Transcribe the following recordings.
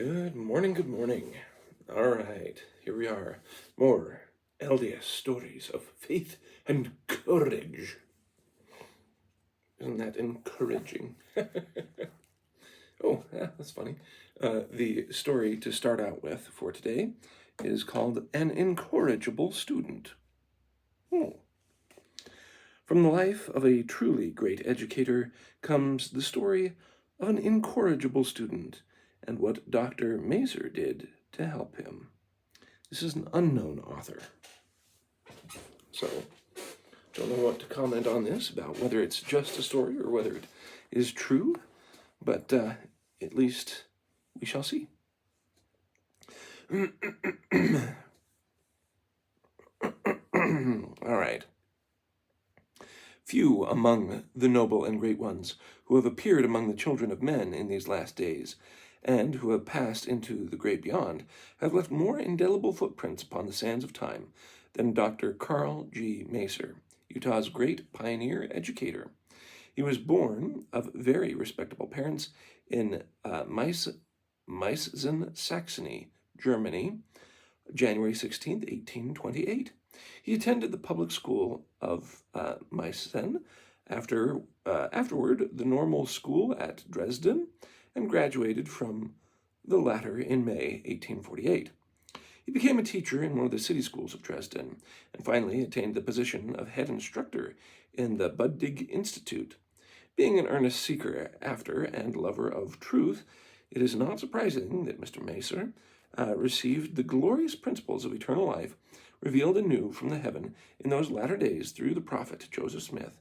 Good morning, good morning. All right, here we are. More LDS stories of faith and courage. Isn't that encouraging? Oh, yeah, that's funny. The story to start out with for today is called An Incorrigible Student. From the life of a truly great educator comes the story of an incorrigible student and what Dr. Mazer did to help him. This is an unknown author, so don't know what to comment on this about whether it's just a story or whether it is true, but at least we shall see. All right. Few among the noble and great ones who have appeared among the children of men in these last days, and who have passed into the great beyond, have left more indelible footprints upon the sands of time than Dr. Carl G. Macer, Utah's great pioneer educator. He was born of very respectable parents in Meissen, Saxony, Germany, January 16th, 1828. He attended the public school of Meissen, afterward the normal school at Dresden, and graduated from the latter in May 1848. He became a teacher in one of the city schools of Dresden, and finally attained the position of head instructor in the Buddig Institute. Being an earnest seeker after and lover of truth, it is not surprising that Mr. Macer received the glorious principles of eternal life revealed anew from the heaven in those latter days through the prophet Joseph Smith,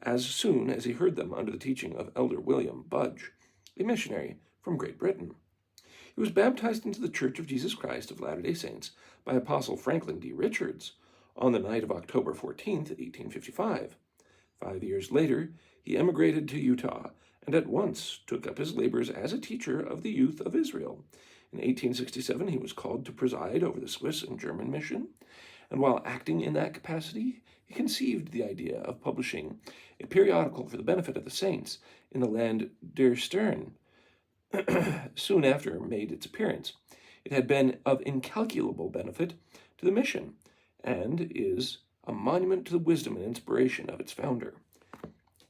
as soon as he heard them under the teaching of Elder William Budge, a missionary from Great Britain. He was baptized into the Church of Jesus Christ of Latter-day Saints by Apostle Franklin D. Richards on the night of October 14th, 1855. 5 years later, he emigrated to Utah and at once took up his labors as a teacher of the youth of Israel. In 1867, he was called to preside over the Swiss and German mission, and while acting in that capacity, he conceived the idea of publishing a periodical for the benefit of the saints in the land der Stern. Soon after made its appearance. It had been of incalculable benefit to the mission, and is a monument to the wisdom and inspiration of its founder.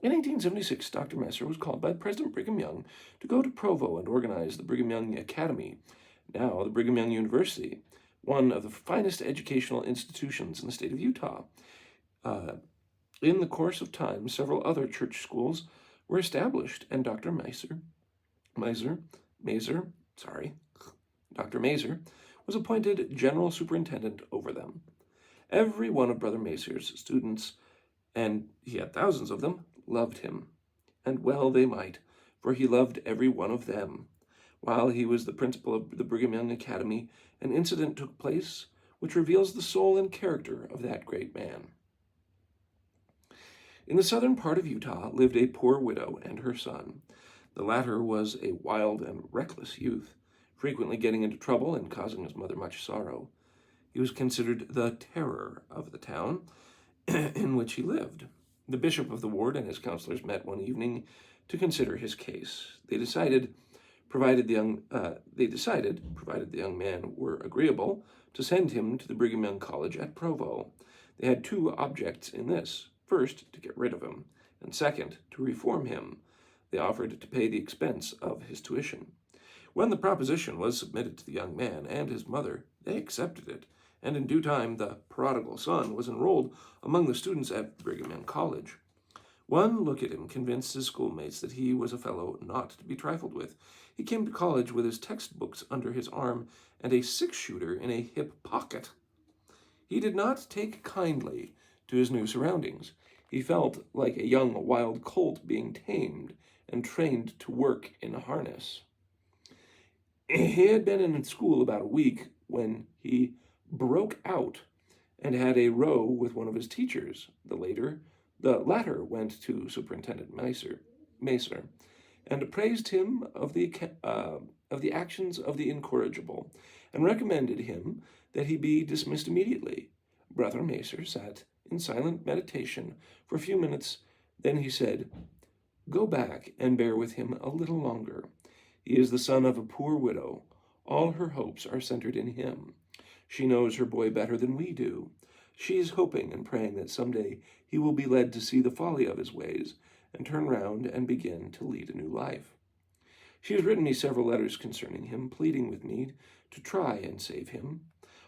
In 1876, Dr. Macer was called by President Brigham Young to go to Provo and organize the Brigham Young Academy, now the Brigham Young University, one of the finest educational institutions in the state of Utah. In the course of time, several other church schools were established, and Dr. Macer was appointed general superintendent over them. Every one of Brother Macer's students, and he had thousands of them, loved him, and well they might, for he loved every one of them. While he was the principal of the Brigham Young Academy, an incident took place which reveals the soul and character of that great man. In the southern part of Utah lived a poor widow and her son. The latter was a wild and reckless youth, frequently getting into trouble and causing his mother much sorrow. He was considered the terror of the town in which he lived. The bishop of the ward and his counselors met one evening to consider his case. They decided, provided the young man were agreeable, to send him to the Brigham Young College at Provo. They had two objects in this: first, to get rid of him, and second, to reform him. They offered to pay the expense of his tuition. When the proposition was submitted to the young man and his mother, they accepted it, and in due time the prodigal son was enrolled among the students at Brigham Young College. One look at him convinced his schoolmates that he was a fellow not to be trifled with. He came to college with his textbooks under his arm and a six-shooter in a hip pocket. He did not take kindly to his new surroundings. He felt like a young wild colt being tamed and trained to work in a harness. He had been in school about a week when he broke out and had a row with one of his teachers. The latter went to Superintendent Macer and praised him of the actions of the incorrigible, and recommended him that he be dismissed immediately. Brother Macer sat in silent meditation for a few minutes. Then he said, "Go back and bear with him a little longer. He is the son of a poor widow. All her hopes are centered in him. She knows her boy better than we do. She is hoping and praying that someday he will be led to see the folly of his ways and turn round and begin to lead a new life. She has written me several letters concerning him, pleading with me to try and save him.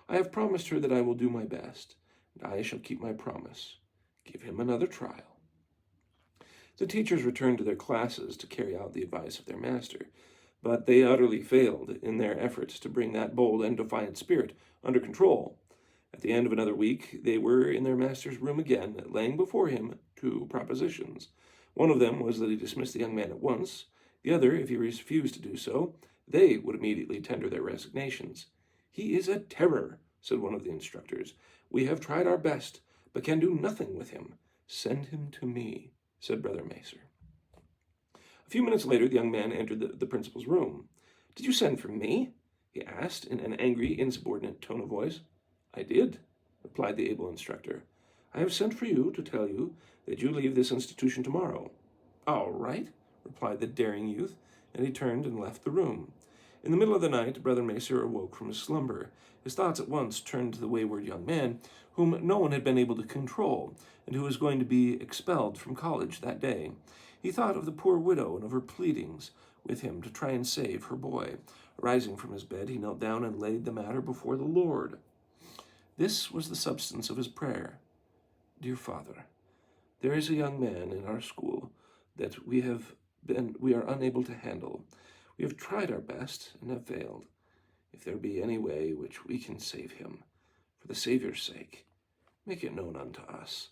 I have promised her that I will do my best, and I shall keep my promise. Give him another trial. The teachers returned to their classes to carry out the advice of their master, but they utterly failed in their efforts to bring that bold and defiant spirit under control. At the end of another week, they were in their master's room again, laying before him 2 propositions. One of them was that he dismiss the young man at once. The other, if he refused to do so, they would immediately tender their resignations. "He is a terror," said one of the instructors. "We have tried our best, but can do nothing with him. Send him to me," said Brother Macer. A few minutes later, the young man entered the principal's room. "Did you send for me?" he asked in an angry, insubordinate tone of voice. "I did," replied the able instructor. "I have sent for you to tell you that you leave this institution tomorrow." "All right," replied the daring youth, and he turned and left the room. In the middle of the night, Brother Macer awoke from his slumber. His thoughts at once turned to the wayward young man, whom no one had been able to control, and who was going to be expelled from college that day. He thought of the poor widow and of her pleadings with him to try and save her boy. Rising from his bed, he knelt down and laid the matter before the Lord. This was the substance of his prayer. "Dear Father, there is a young man in our school that we are unable to handle. We have tried our best and have failed. If there be any way which we can save him, for the Savior's sake, make it known unto us,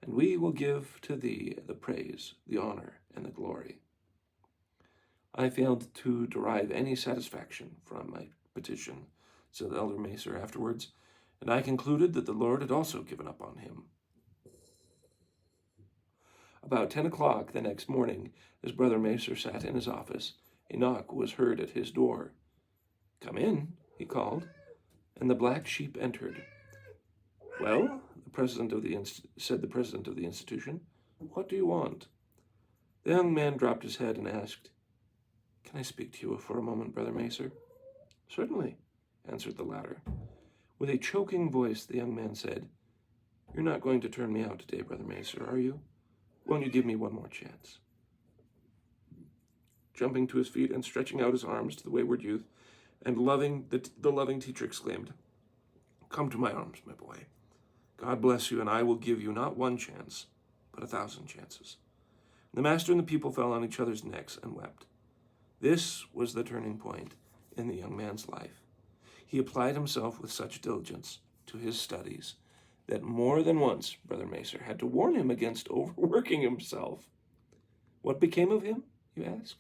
and we will give to thee the praise, the honor, and the glory." "I failed to derive any satisfaction from my petition," said Elder Macer afterwards, "and I concluded that the Lord had also given up on him." About 10 o'clock the next morning, as Brother Macer sat in his office, a knock was heard at his door. "Come in," he called, and the black sheep entered. "Well," said the president of the institution, "what do you want?" The young man dropped his head and asked, "Can I speak to you for a moment, Brother Macer?" "Certainly," answered the latter. With a choking voice, the young man said, "You're not going to turn me out today, Brother Macer, are you? Won't you give me one more chance?" Jumping to his feet and stretching out his arms to the wayward youth, and the loving teacher exclaimed, "Come to my arms, my boy. God bless you, and I will give you not one chance, but 1,000 chances." The master and the pupil fell on each other's necks and wept. This was the turning point in the young man's life. He applied himself with such diligence to his studies that more than once Brother Macer had to warn him against overworking himself. What became of him, you ask?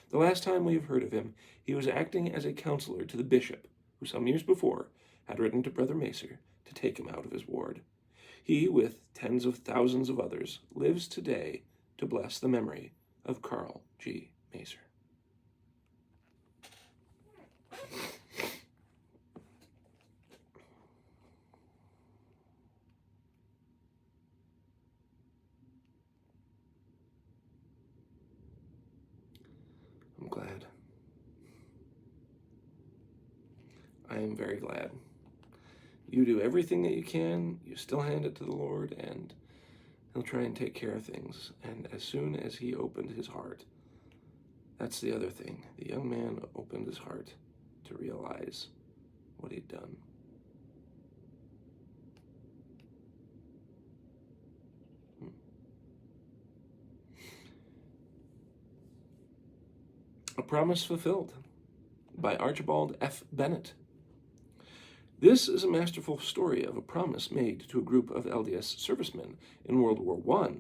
The last time we have heard of him, he was acting as a counselor to the bishop, who some years before had written to Brother Macer to take him out of his ward. He, with tens of thousands of others, lives today to bless the memory of Carl G. Macer. I'm glad. I am very glad. You do everything that you can, you still hand it to the Lord, and He'll try and take care of things. And as soon as he opened his heart, that's the other thing. The young man opened his heart to realize what he'd done. A Promise Fulfilled by Archibald F. Bennett. This is a masterful story of a promise made to a group of LDS servicemen in World War I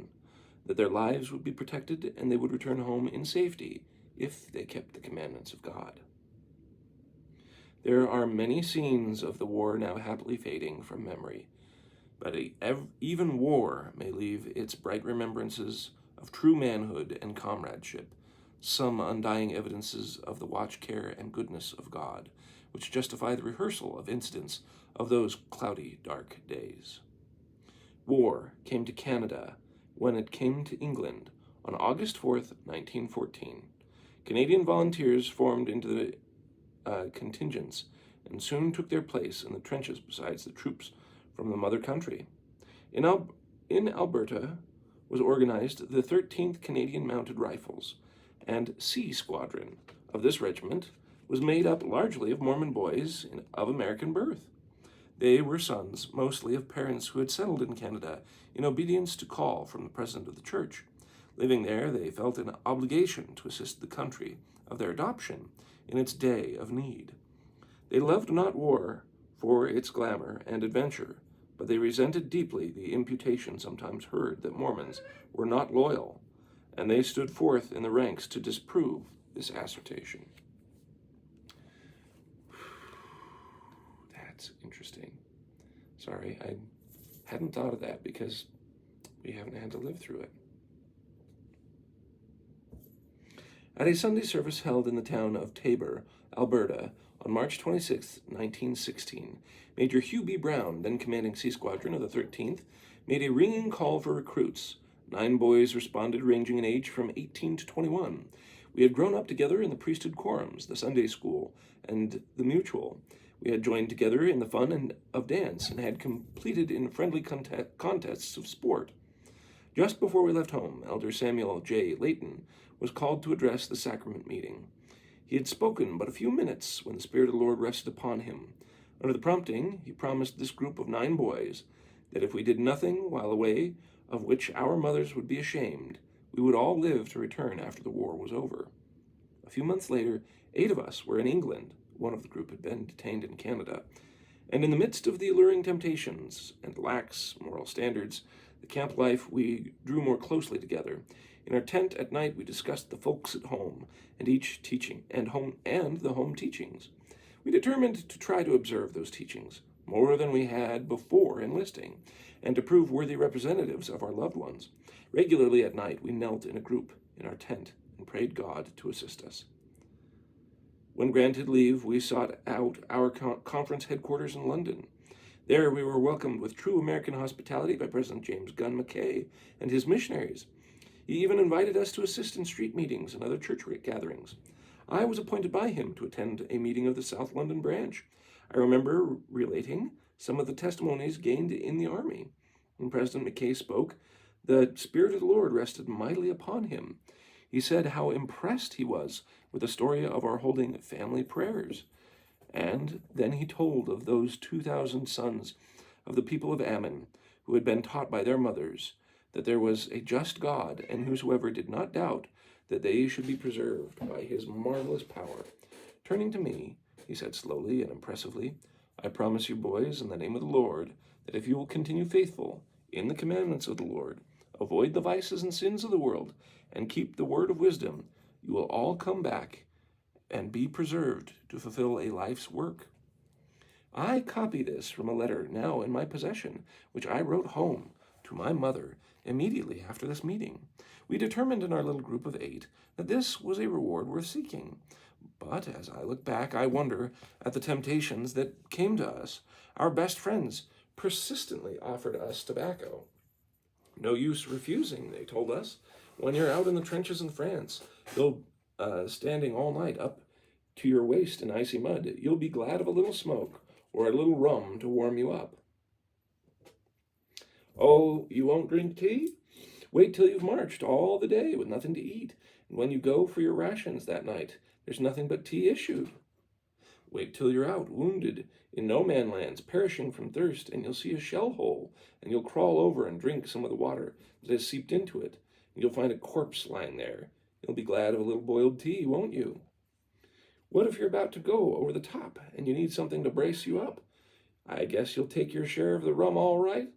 that their lives would be protected and they would return home in safety if they kept the commandments of God. There are many scenes of the war now happily fading from memory, but even war may leave its bright remembrances of true manhood and comradeship, some undying evidences of the watch care and goodness of God, which justify the rehearsal of incidents of those cloudy, dark days. War came to Canada when it came to England on August 4th, 1914. Canadian volunteers formed into the contingents and soon took their place in the trenches beside the troops from the mother country. In Alberta was organized the 13th Canadian Mounted Rifles, and C Squadron of this regiment was made up largely of Mormon boys of American birth. They were sons mostly of parents who had settled in Canada in obedience to call from the president of the church. Living there, they felt an obligation to assist the country of their adoption in its day of need. They loved not war for its glamour and adventure, but they resented deeply the imputation sometimes heard that Mormons were not loyal, and they stood forth in the ranks to disprove this assertion. That's interesting. Sorry, I hadn't thought of that because we haven't had to live through it. At a Sunday service held in the town of Taber, Alberta, on March 26, 1916, Major Hugh B. Brown, then commanding C Squadron of the 13th, made a ringing call for recruits. 9 boys responded, ranging in age from 18 to 21. We had grown up together in the priesthood quorums, the Sunday school, and the mutual. We had joined together in the fun of dance and had completed in friendly contests of sport. Just before we left home, Elder Samuel J. Layton was called to address the sacrament meeting. He had spoken but a few minutes when the Spirit of the Lord rested upon him. Under the prompting, he promised this group of 9 boys that if we did nothing while away, of which our mothers would be ashamed, we would all live to return after the war was over. A few months later, 8 of us were in England. One of the group had been detained in Canada. And in the midst of the alluring temptations and lax moral standards, the camp life, we drew more closely together. In our tent at night, we discussed the folks at home and each teaching and the home teachings. We determined to try to observe those teachings more than we had before enlisting, and to prove worthy representatives of our loved ones. Regularly at night, we knelt in a group in our tent and prayed God to assist us. When granted leave, we sought out our conference headquarters in London. There we were welcomed with true American hospitality by President James Gunn Mackay and his missionaries. He even invited us to assist in street meetings and other church gatherings. I was appointed by him to attend a meeting of the South London branch. I remember relating some of the testimonies gained in the army. When President Mackay spoke, the Spirit of the Lord rested mightily upon him. He said how impressed he was with the story of our holding family prayers. And then he told of those 2,000 sons of the people of Ammon who had been taught by their mothers that there was a just God, and whosoever did not doubt that they should be preserved by his marvelous power. Turning to me, he said slowly and impressively, I promise you, boys, in the name of the Lord, that if you will continue faithful in the commandments of the Lord, avoid the vices and sins of the world, and keep the word of wisdom, you will all come back and be preserved to fulfill a life's work. I copy this from a letter now in my possession, which I wrote home to my mother immediately after this meeting. We determined in our little group of 8 that this was a reward worth seeking. But as I look back, I wonder at the temptations that came to us. Our best friends persistently offered us tobacco. No use refusing, they told us. When you're out in the trenches in France, you'll standing all night up to your waist in icy mud, you'll be glad of a little smoke or a little rum to warm you up. Oh, you won't drink tea? Wait till you've marched all the day with nothing to eat, and when you go for your rations that night, there's nothing but tea issued. Wait till you're out, wounded, in no-man lands, perishing from thirst, and you'll see a shell hole, and you'll crawl over and drink some of the water that has seeped into it, and you'll find a corpse lying there. You'll be glad of a little boiled tea, won't you? What if you're about to go over the top, and you need something to brace you up? I guess you'll take your share of the rum all right?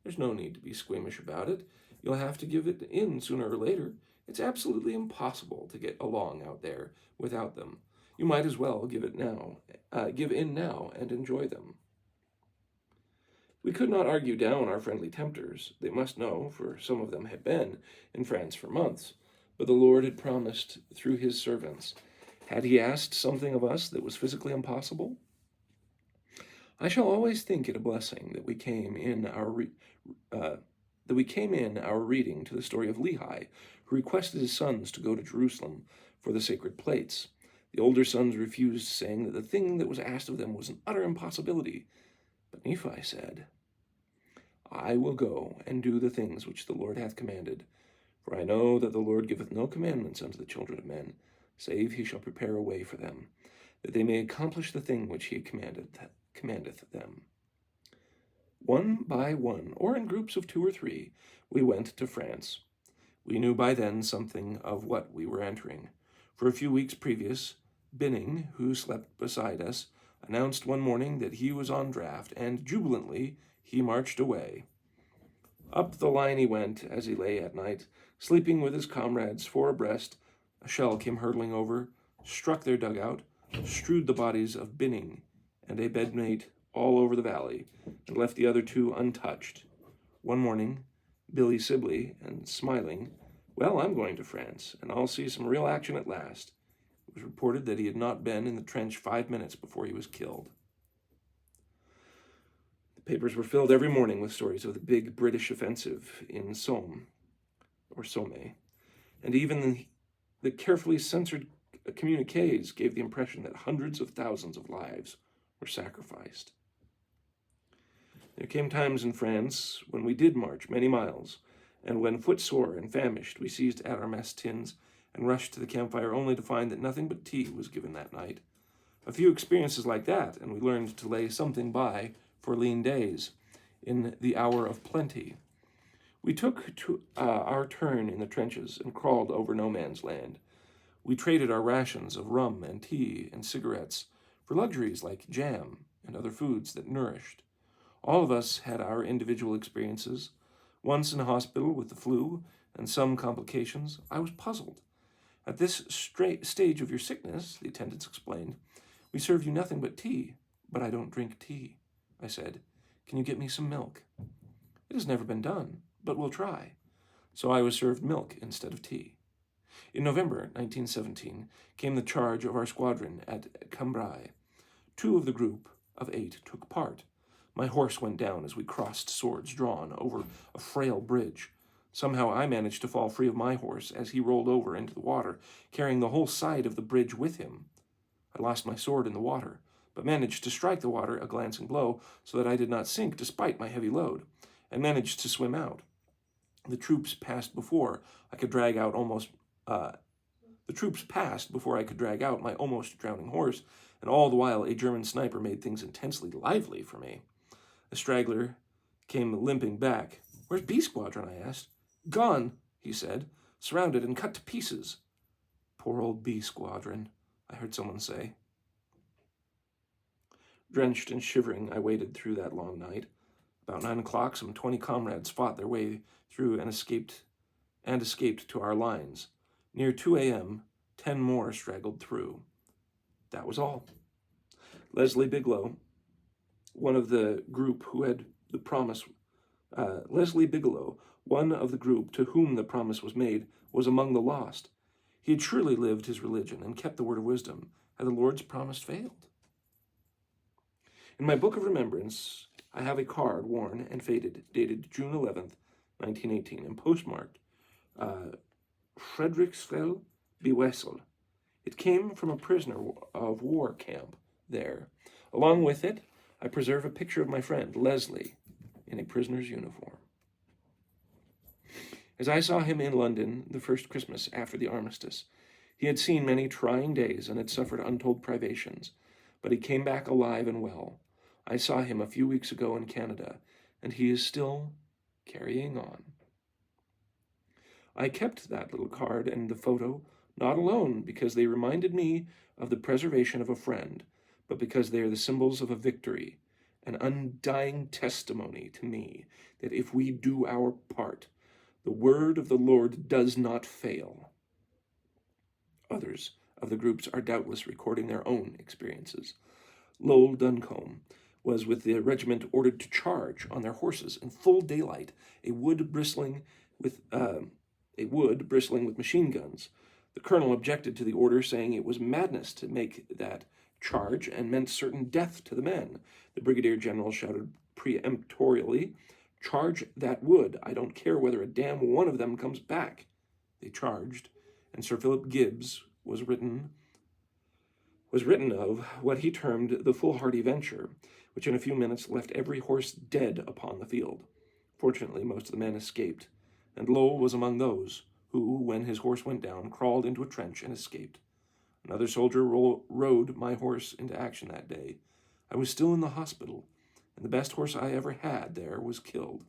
There's no need to be squeamish about it. You'll have to give it in sooner or later. It's absolutely impossible to get along out there without them. You might as well give in now and enjoy them. We could not argue down our friendly tempters. They must know, for some of them had been in France for months. But the Lord had promised through his servants. Had he asked something of us that was physically impossible? I shall always think it a blessing that we came in our reading to the story of Lehi, who requested his sons to go to Jerusalem for the sacred plates. The older sons refused, saying that the thing that was asked of them was an utter impossibility. But Nephi said, I will go and do the things which the Lord hath commanded. For I know that the Lord giveth no commandments unto the children of men, save he shall prepare a way for them, that they may accomplish the thing which he commandeth them. One by one, or in groups of 2 or 3, we went to France. We knew by then something of what we were entering. For a few weeks previous, Binning, who slept beside us, announced one morning that he was on draft, and jubilantly he marched away. Up the line he went as he lay at night, sleeping with his comrades 4 abreast. A shell came hurtling over, struck their dugout, strewed the bodies of Binning and a bedmate all over the valley, and left the other 2 untouched. One morning, Billy Sibley, and smiling, well, I'm going to France, and I'll see some real action at last. It was reported that he had not been in the trench 5 minutes before he was killed. The papers were filled every morning with stories of the big British offensive in Somme, and even the carefully censored communiques gave the impression that hundreds of thousands of lives were sacrificed. There came times in France when we did march many miles, and when footsore and famished we seized at our mess tins and rushed to the campfire only to find that nothing but tea was given that night. A few experiences like that, and we learned to lay something by for lean days in the hour of plenty. We took our turn in the trenches and crawled over no man's land. We traded our rations of rum and tea and cigarettes for luxuries like jam and other foods that nourished. All of us had our individual experiences. Once in a hospital with the flu and some complications, I was puzzled. At this stage of your sickness, the attendants explained, we serve you nothing but tea. But I don't drink tea. I said, can you get me some milk? It has never been done, but we'll try. So I was served milk instead of tea. In November 1917 came the charge of our squadron at Cambrai. 2 of the group of 8 took part. My horse went down as we crossed, swords drawn, over a frail bridge. Somehow I managed to fall free of my horse as he rolled over into the water, carrying the whole side of the bridge with him. I lost my sword in the water, but managed to strike the water a glancing blow so that I did not sink despite my heavy load, and managed to swim out. The troops passed before I could drag out my almost drowning horse, and all the while a German sniper made things intensely lively for me. A straggler came limping back. Where's B Squadron? I asked. Gone, he said, surrounded and cut to pieces. Poor old B Squadron, I heard someone say. Drenched and shivering, I waited through that long night. About 9 o'clock, some 20 comrades fought their way through and escaped to our lines. Near 2 a.m., 10 more straggled through. That was all. Leslie Bigelow, one of the group to whom the promise was made, was among the lost. He had surely lived his religion and kept the word of wisdom. Had the Lord's promise failed? In my book of remembrance, I have a card, worn and faded, dated June 11th, 1918, and postmarked Frederiksfeld by Wessel. It came from a prisoner of war camp there. Along with it, I preserve a picture of my friend, Leslie, in a prisoner's uniform. As I saw him in London the first Christmas after the armistice, he had seen many trying days and had suffered untold privations, but he came back alive and well. I saw him a few weeks ago in Canada, and he is still carrying on. I kept that little card and the photo, not alone because they reminded me of the preservation of a friend, but because they are the symbols of a victory, an undying testimony to me that if we do our part, the word of the Lord does not fail. Others of the groups are doubtless recording their own experiences. Lowell Duncombe was with the regiment ordered to charge on their horses in full daylight, a wood bristling with machine guns. The colonel objected to the order, saying it was madness to make that charge and meant certain death to the men. The brigadier general shouted peremptorily, "Charge that wood. I don't care whether a damn one of them comes back." They charged, and Sir Philip Gibbs was written was written of what he termed the foolhardy venture, which in a few minutes left every horse dead upon the field. Fortunately, most of the men escaped, and Lowell was among those who, when his horse went down, crawled into a trench and escaped. Another soldier rode my horse into action that day. I was still in the hospital, and the best horse I ever had there was killed.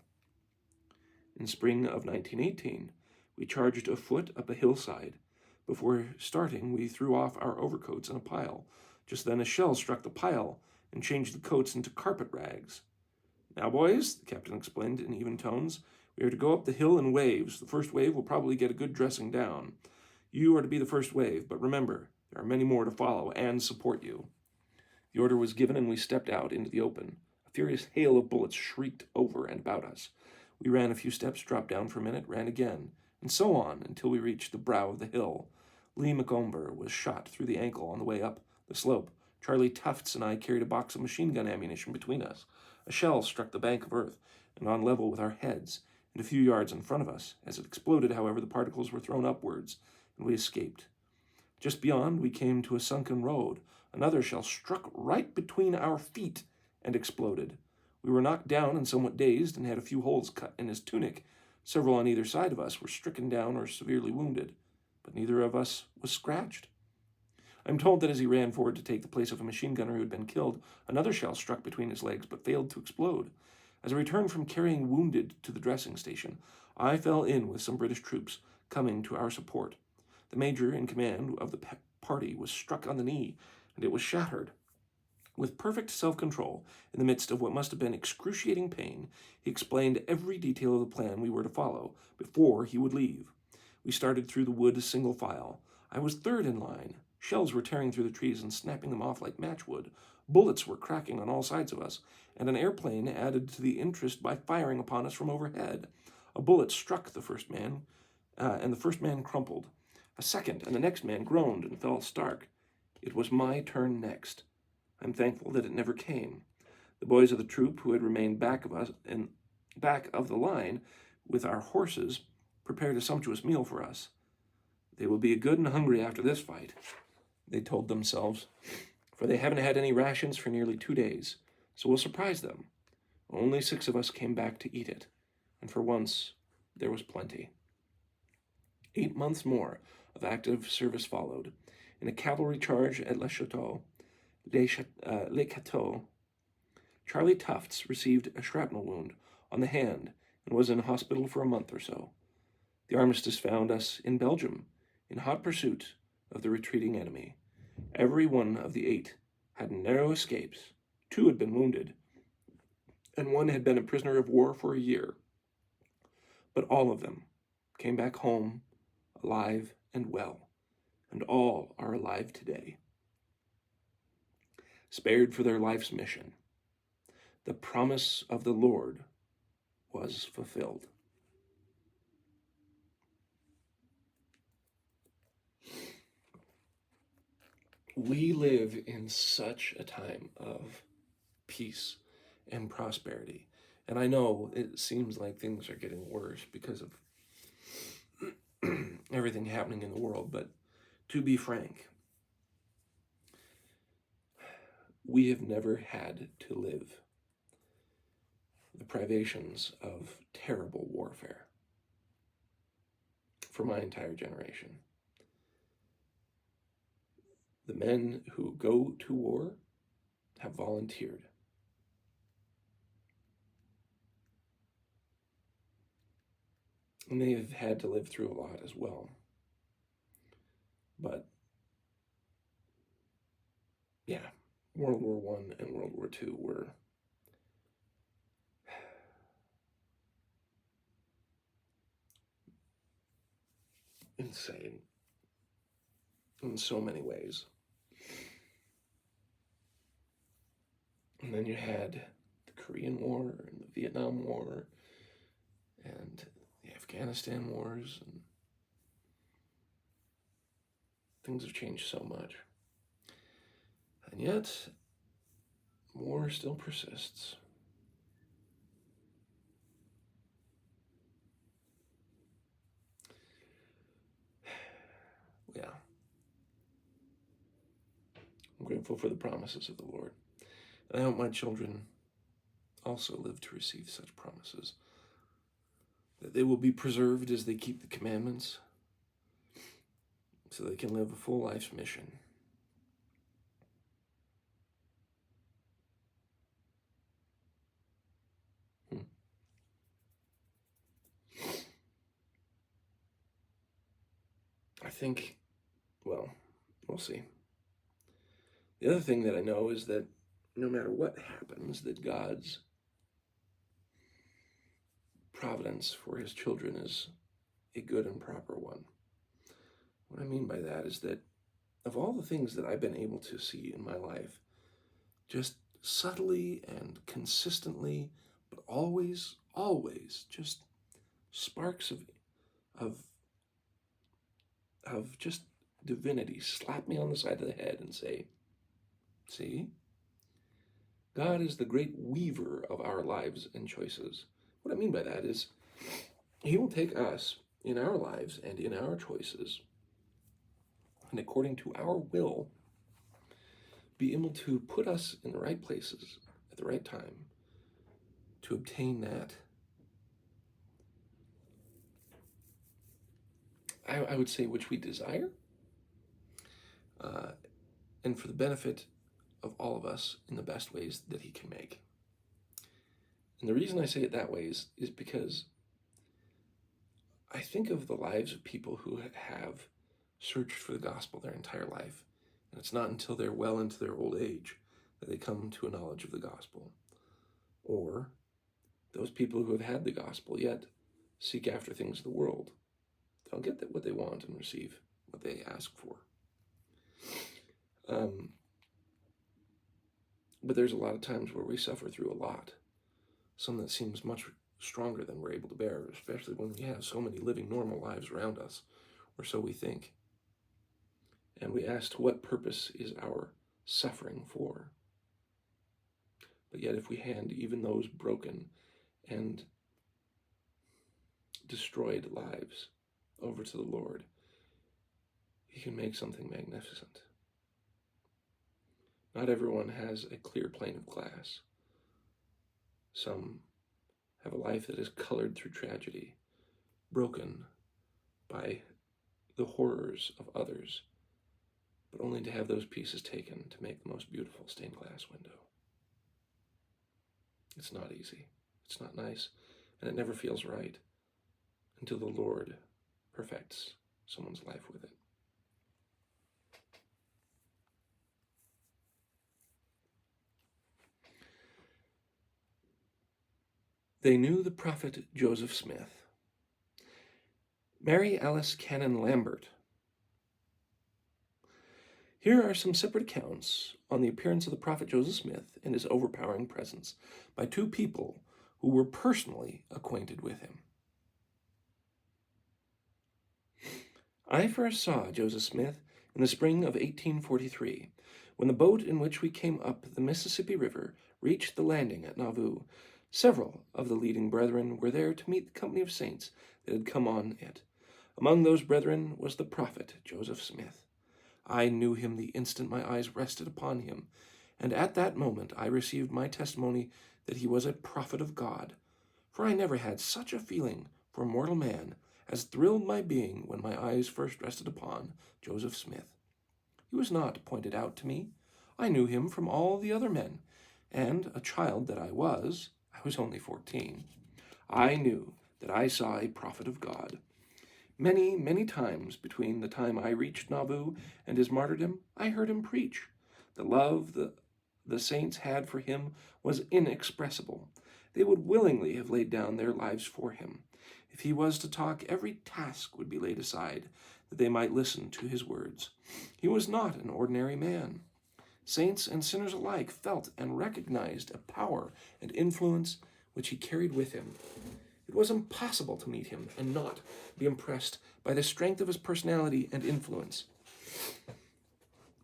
In spring of 1918, we charged afoot up a hillside. Before starting, we threw off our overcoats in a pile. Just then a shell struck the pile and changed the coats into carpet rags. "Now, boys," the captain explained in even tones, "we are to go up the hill in waves. The first wave will probably get a good dressing down. You are to be the first wave, but remember, there are many more to follow and support you." The order was given, and we stepped out into the open. A furious hail of bullets shrieked over and about us. We ran a few steps, dropped down for a minute, ran again, and so on until we reached the brow of the hill. Lee McComber was shot through the ankle on the way up the slope. Charlie Tufts and I carried a box of machine gun ammunition between us. A shell struck the bank of earth and on level with our heads, and a few yards in front of us. As it exploded, however, the particles were thrown upwards, and we escaped. Just beyond, we came to a sunken road. Another shell struck right between our feet and exploded. We were knocked down and somewhat dazed, and had a few holes cut in his tunic. Several on either side of us were stricken down or severely wounded, but neither of us was scratched. I'm told that as he ran forward to take the place of a machine gunner who had been killed, another shell struck between his legs but failed to explode. As I returned from carrying wounded to the dressing station, I fell in with some British troops coming to our support. The major in command of the party was struck on the knee, and it was shattered. With perfect self-control, in the midst of what must have been excruciating pain, he explained every detail of the plan we were to follow before he would leave. We started through the wood single file. I was third in line. Shells were tearing through the trees and snapping them off like matchwood. Bullets were cracking on all sides of us, and an airplane added to the interest by firing upon us from overhead. A bullet struck the first man, and the first man crumpled. A second, and the next man groaned and fell stark. It was my turn next. I'm thankful that it never came. The boys of the troop who had remained back of the line with our horses prepared a sumptuous meal for us. "They will be good and hungry after this fight," they told themselves, "for they haven't had any rations for nearly 2 days, so we'll surprise them." Only 6 of us came back to eat it, and for once there was plenty. 8 months more of active service followed. In a cavalry charge at Les Cateaux, Charlie Tufts received a shrapnel wound on the hand and was in hospital for a month or so. The armistice found us in Belgium, in hot pursuit of the retreating enemy. Every one of the 8 had narrow escapes. 2 had been wounded, and 1 had been a prisoner of war for a year. But all of them came back home alive and well, and all are alive today. Spared for their life's mission, the promise of the Lord was fulfilled. We live in such a time of peace and prosperity. And I know it seems like things are getting worse because of everything happening in the world, but to be frank, we have never had to live the privations of terrible warfare for my entire generation. The men who go to war have volunteered. And they have had to live through a lot as well. But, yeah, World War I and World War II were insane in so many ways. And then you had the Korean War and the Vietnam War and the Afghanistan wars, and things have changed so much. And yet, war still persists. Yeah. I'm grateful for the promises of the Lord. And I hope my children also live to receive such promises, that they will be preserved as they keep the commandments, so they can live a full life's mission. I think, well, we'll see. The other thing that I know is that no matter what happens, that God's providence for his children is a good and proper one. What I mean by that is that of all the things that I've been able to see in my life, just subtly and consistently, but always, just sparks of just divinity slap me on the side of the head and say, see, God is the great weaver of our lives and choices. What I mean by that is he will take us in our lives and in our choices, and according to our will, be able to put us in the right places at the right time to obtain that, I would say, which we desire, and for the benefit of all of us in the best ways that he can make. And the reason I say it that way is because I think of the lives of people who have searched for the gospel their entire life, and it's not until they're well into their old age that they come to a knowledge of the gospel. Or those people who have had the gospel yet seek after things of the world. They'll get what they want and receive what they ask for. But there's a lot of times where we suffer through a lot, some that seems much stronger than we're able to bear, especially when we have so many living normal lives around us, or so we think. And we ask, to what purpose is our suffering for? But yet if we hand even those broken and destroyed lives over to the Lord, he can make something magnificent. Not everyone has a clear plane of glass. Some have a life that is colored through tragedy, broken by the horrors of others, but only to have those pieces taken to make the most beautiful stained glass window. It's not easy, it's not nice, and it never feels right until the Lord perfects someone's life with it. They knew the prophet Joseph Smith. Mary Alice Cannon Lambert. Here are some separate accounts on the appearance of the prophet Joseph Smith and his overpowering presence by two people who were personally acquainted with him. I first saw Joseph Smith in the spring of 1843, when the boat in which we came up the Mississippi River reached the landing at Nauvoo. Several of the leading brethren were there to meet the company of saints that had come on it. Among those brethren was the prophet Joseph Smith. I knew him the instant my eyes rested upon him, and at that moment I received my testimony that he was a prophet of God, for I never had such a feeling for mortal man as thrilled my being when my eyes first rested upon Joseph Smith. He was not pointed out to me. I knew him from all the other men, and a child that I was only 14, I knew that I saw a prophet of God. Many, many times between the time I reached Nauvoo and his martyrdom, I heard him preach. The love the saints had for him was inexpressible. They would willingly have laid down their lives for him. If he was to talk, every task would be laid aside, that they might listen to his words. He was not an ordinary man. Saints and sinners alike felt and recognized a power and influence which he carried with him. It was impossible to meet him and not be impressed by the strength of his personality and influence.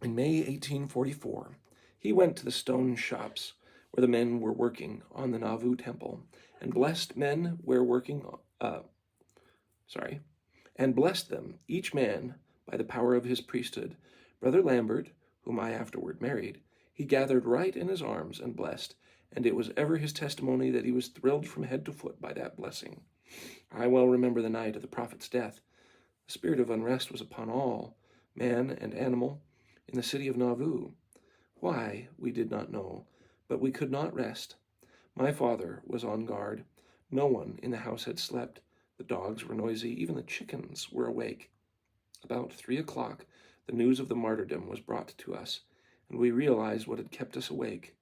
In May 1844, he went to the stone shops where the men were working on the Nauvoo temple, and blessed them, each man by the power of his priesthood. Brother Lambert whom I afterward married, he gathered right in his arms and blessed, and it was ever his testimony that he was thrilled from head to foot by that blessing. I well remember the night of the prophet's death. The spirit of unrest was upon all, man and animal, in the city of Nauvoo. Why, we did not know, but we could not rest. My father was on guard. No one in the house had slept. The dogs were noisy. Even the chickens were awake. About 3 o'clock, the news of the martyrdom was brought to us, and we realized what had kept us awake.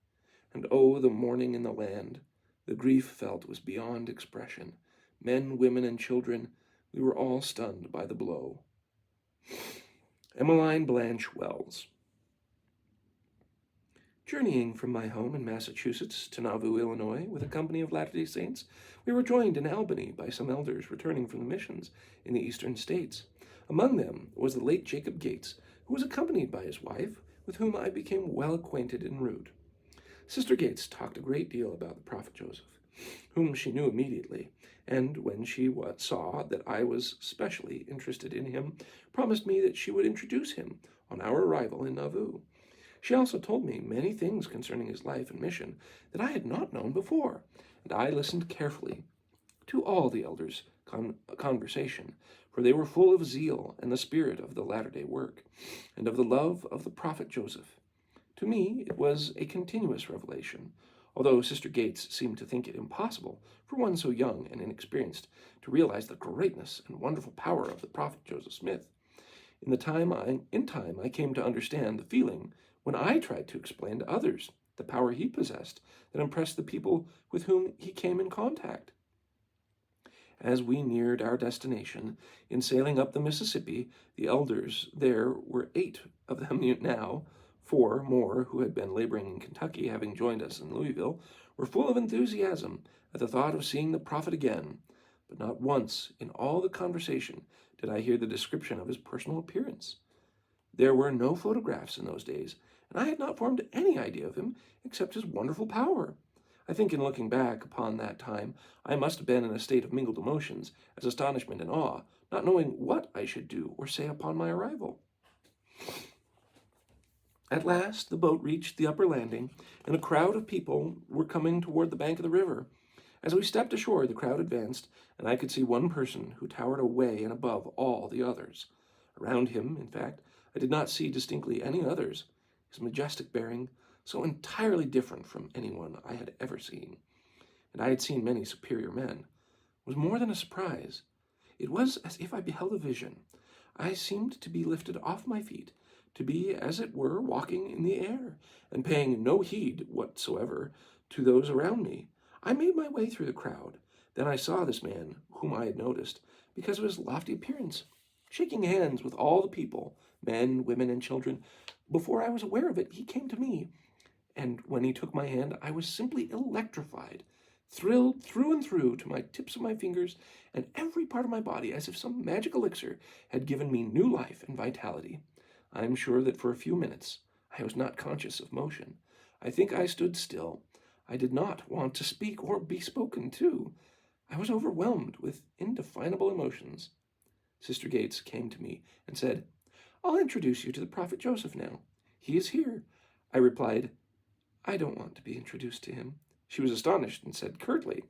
And oh, the mourning in the land! The grief felt was beyond expression. Men, women, and children, we were all stunned by the blow. Emmeline Blanche Wells. Journeying from my home in Massachusetts to Nauvoo, Illinois, with a company of Latter-day Saints, we were joined in Albany by some elders returning from the missions in the eastern states. Among them was the late Jacob Gates, who was accompanied by his wife, with whom I became well acquainted en route. Sister Gates talked a great deal about the prophet Joseph, whom she knew immediately, and when she saw that I was specially interested in him, promised me that she would introduce him on our arrival in Nauvoo. She also told me many things concerning his life and mission that I had not known before, and I listened carefully to all the elders' conversation, for they were full of zeal and the spirit of the latter-day work, and of the love of the prophet Joseph. To me, it was a continuous revelation, although Sister Gates seemed to think it impossible for one so young and inexperienced to realize the greatness and wonderful power of the prophet Joseph Smith. In time, I came to understand the feeling when I tried to explain to others the power he possessed that impressed the people with whom he came in contact. As we neared our destination, in sailing up the Mississippi, the elders, there were 8 of them now, 4 more who had been laboring in Kentucky, having joined us in Louisville, were full of enthusiasm at the thought of seeing the prophet again. But not once in all the conversation did I hear the description of his personal appearance. There were no photographs in those days, and I had not formed any idea of him except his wonderful power. I think in looking back upon that time, I must have been in a state of mingled emotions, as astonishment and awe, not knowing what I should do or say upon my arrival. At last, the boat reached the upper landing, and a crowd of people were coming toward the bank of the river. As we stepped ashore, the crowd advanced, and I could see one person who towered away and above all the others. Around him, in fact, I did not see distinctly any others. His majestic bearing, so entirely different from anyone I had ever seen, and I had seen many superior men, was more than a surprise. It was as if I beheld a vision. I seemed to be lifted off my feet, to be, as it were, walking in the air, and paying no heed whatsoever to those around me. I made my way through the crowd. Then I saw this man, whom I had noticed, because of his lofty appearance, shaking hands with all the people, men, women, and children. Before I was aware of it, he came to me, and when he took my hand, I was simply electrified, thrilled through and through to my tips of my fingers and every part of my body, as if some magic elixir had given me new life and vitality. I am sure that for a few minutes I was not conscious of motion. I think I stood still. I did not want to speak or be spoken to. I was overwhelmed with indefinable emotions. Sister Gates came to me and said, "I'll introduce you to the prophet Joseph now. He is here." I replied, "I don't want to be introduced to him." She was astonished and said curtly,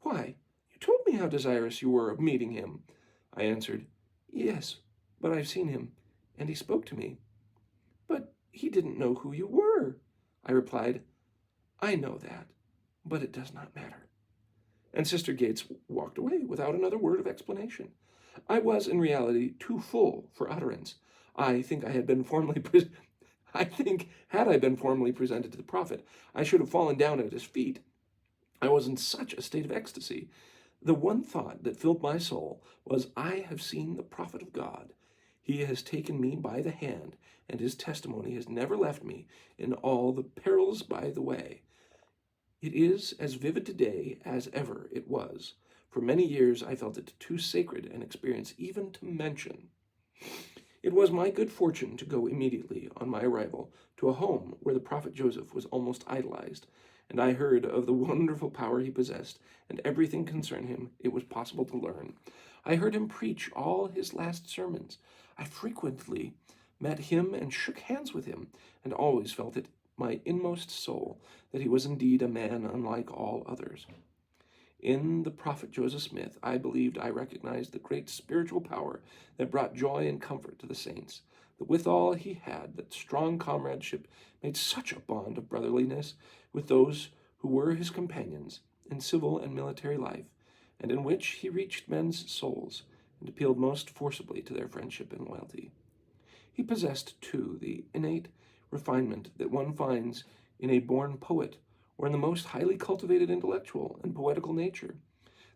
"Why, you told me how desirous you were of meeting him." I answered, "Yes, but I've seen him, and he spoke to me." "But he didn't know who you were." I replied, "I know that, but it does not matter." And Sister Gates walked away without another word of explanation. I was, in reality, too full for utterance. I think had I been formally presented to the prophet, I should have fallen down at his feet. I was in such a state of ecstasy. The one thought that filled my soul was, I have seen the prophet of God. He has taken me by the hand, and his testimony has never left me in all the perils by the way. It is as vivid today as ever it was. For many years I felt it too sacred an experience even to mention. It was my good fortune to go immediately on my arrival to a home where the prophet Joseph was almost idolized, and I heard of the wonderful power he possessed, and everything concerning him it was possible to learn. I heard him preach all his last sermons. I frequently met him and shook hands with him, and always felt it my inmost soul that he was indeed a man unlike all others. In the prophet Joseph Smith, I believed I recognized the great spiritual power that brought joy and comfort to the saints, that with all he had, that strong comradeship made such a bond of brotherliness with those who were his companions in civil and military life, and in which he reached men's souls and appealed most forcibly to their friendship and loyalty. He possessed, too, the innate refinement that one finds in a born poet or in the most highly cultivated intellectual and poetical nature.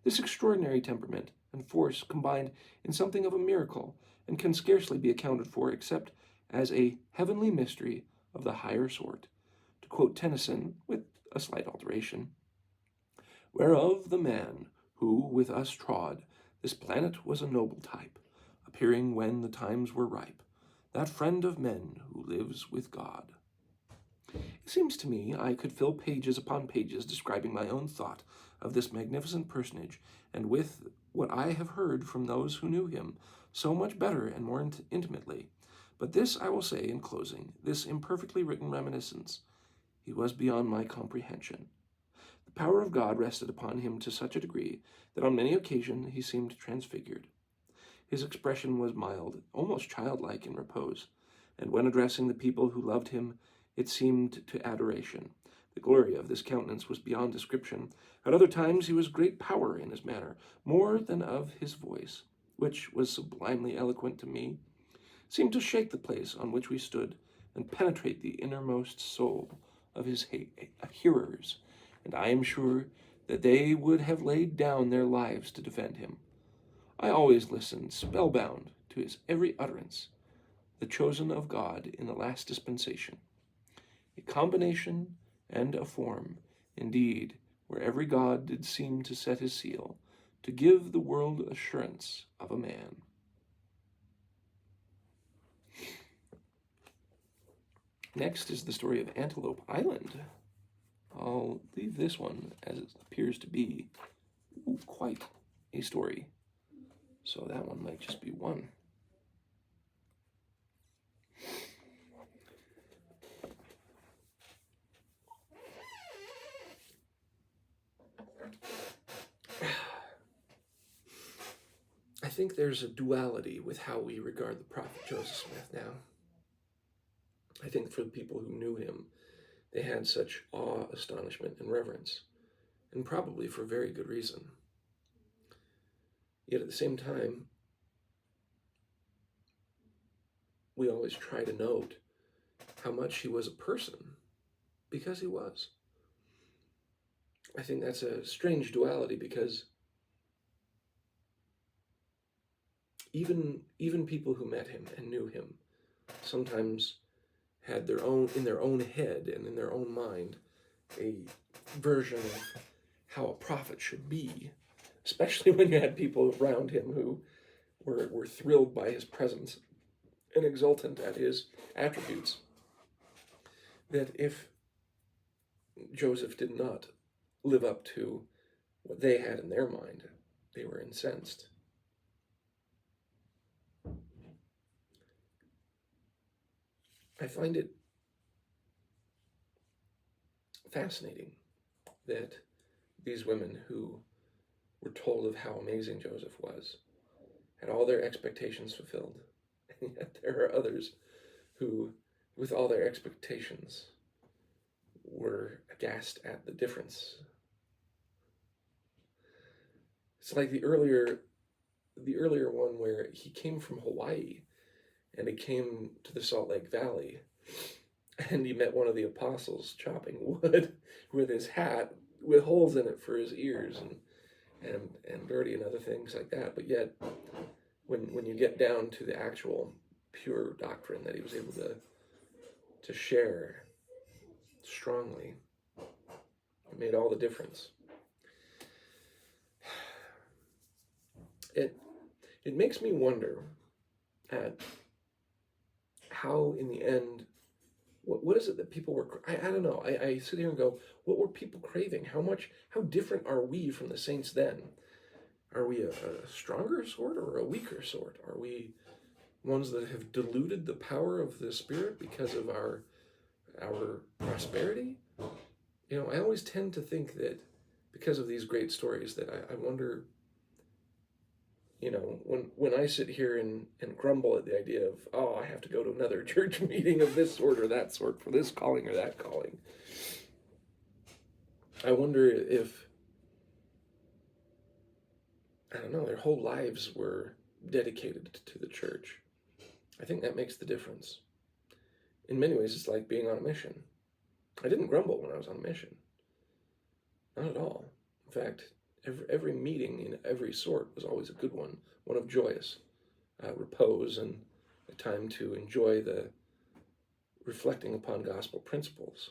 This extraordinary temperament and force combined in something of a miracle and can scarcely be accounted for except as a heavenly mystery of the higher sort. To quote Tennyson, with a slight alteration, "Whereof the man who with us trod this planet was a noble type, appearing when the times were ripe, that friend of men who lives with God." It seems to me I could fill pages upon pages describing my own thought of this magnificent personage, and with what I have heard from those who knew him so much better and more intimately. But this I will say in closing, this imperfectly written reminiscence: he was beyond my comprehension. The power of God rested upon him to such a degree that on many occasions he seemed transfigured. His expression was mild, almost childlike in repose, and when addressing the people who loved him, it seemed to adoration. The glory of this countenance was beyond description. At other times he was great power in his manner, more than of his voice, which was sublimely eloquent to me, seemed to shake the place on which we stood, and penetrate the innermost soul of his hearers, and I am sure that they would have laid down their lives to defend him. I always listened spellbound to his every utterance, the chosen of God in the last dispensation, a combination and a form, indeed, where every God did seem to set his seal, to give the world assurance of a man. Next is the story of Antelope Island. I'll leave this one, as it appears to be quite a story, so that one might just be one. I think there's a duality with how we regard the prophet Joseph Smith now. I think for the people who knew him, they had such awe, astonishment, and reverence, and probably for very good reason. Yet at the same time, we always try to note how much he was a person, because he was. I think that's a strange duality, because even people who met him and knew him sometimes had in their own head and in their own mind a version of how a prophet should be, especially when you had people around him who were thrilled by his presence and exultant at his attributes, that if Joseph did not live up to what they had in their mind, they were incensed. I find it fascinating that these women who were told of how amazing Joseph was had all their expectations fulfilled, and yet there are others who, with all their expectations, were aghast at the difference. It's like the earlier one where he came from Hawaii and he came to the Salt Lake Valley and he met one of the apostles chopping wood with his hat with holes in it for his ears and dirty and other things like that. But yet, when you get down to the actual pure doctrine that he was able to share strongly, it made all the difference. It makes me wonder at how, in the end, what is it that people were, I don't know, I sit here and go, what were people craving? How different are we from the saints then? Are we a stronger sort or a weaker sort? Are we ones that have diluted the power of the Spirit because of our prosperity. I always tend to think that because of these great stories that I wonder, when I sit here and grumble at the idea of, oh, I have to go to another church meeting of this sort or that sort for this calling or that calling, I wonder if, I don't know, their whole lives were dedicated to the church. I think that makes the difference. In many ways, it's like being on a mission. I didn't grumble when I was on a mission. Not at all. In fact, every meeting in every sort was always a good one of joyous repose and a time to enjoy the reflecting upon gospel principles.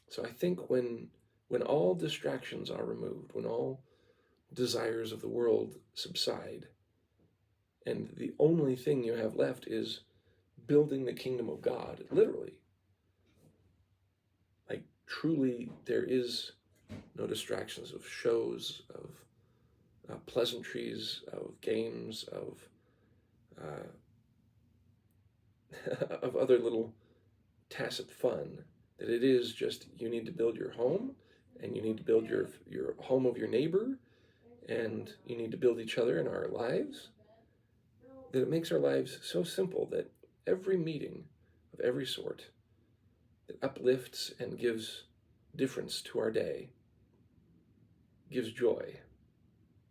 So I think when all distractions are removed, when all desires of the world subside, and the only thing you have left is building the kingdom of God, literally. Like, truly, there is no distractions of shows, of pleasantries, of games, of of other little tacit fun. That it is just, you need to build your home, and you need to build your home of your neighbor, and you need to build each other in our lives. That it makes our lives so simple that every meeting of every sort that uplifts and gives difference to our day, gives joy.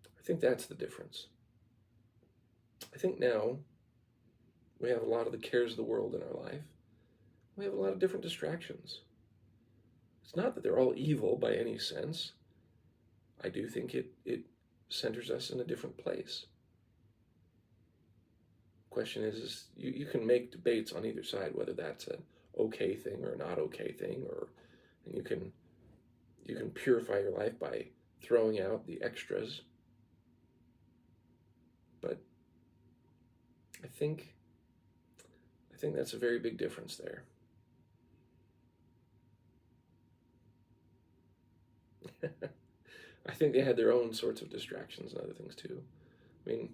I think that's the difference. I think now we have a lot of the cares of the world in our life. We have a lot of different distractions. It's not that they're all evil by any sense. I do think it centers us in a different place. Question is you can make debates on either side, whether that's an okay thing or a not okay thing, and you can purify your life by throwing out the extras. But I think that's a very big difference there. I think they had their own sorts of distractions and other things too. I mean,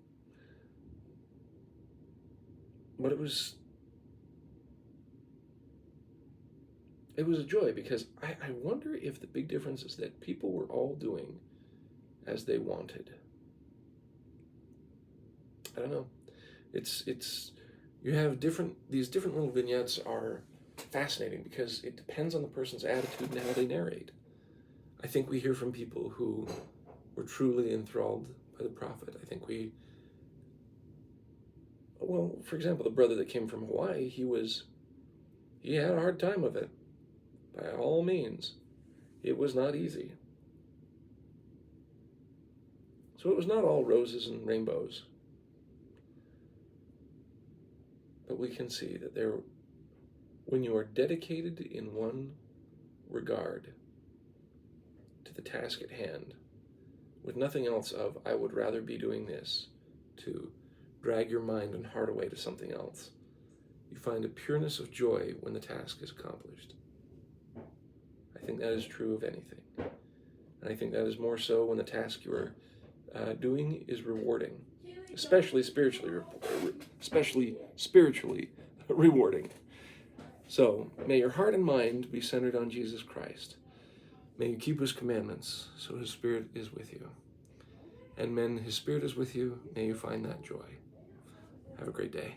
but it was a joy, because I wonder if the big difference is that people were all doing as they wanted. I don't know. It's you have these different little vignettes are fascinating because it depends on the person's attitude and how they narrate. I think we hear from people who were truly enthralled by the prophet. I think for example, the brother that came from Hawaii, he had a hard time of it. By all means, it was not easy. So it was not all roses and rainbows. But we can see that when you are dedicated in one regard to the task at hand, with nothing else of, I would rather be doing this, to drag your mind and heart away to something else, you find a pureness of joy when the task is accomplished. I think that is true of anything. And I think that is more so when the task you are doing is rewarding, especially spiritually rewarding. So may your heart and mind be centered on Jesus Christ. May you keep his commandments, so his Spirit is with you. And when his Spirit is with you, may you find that joy. Have a great day.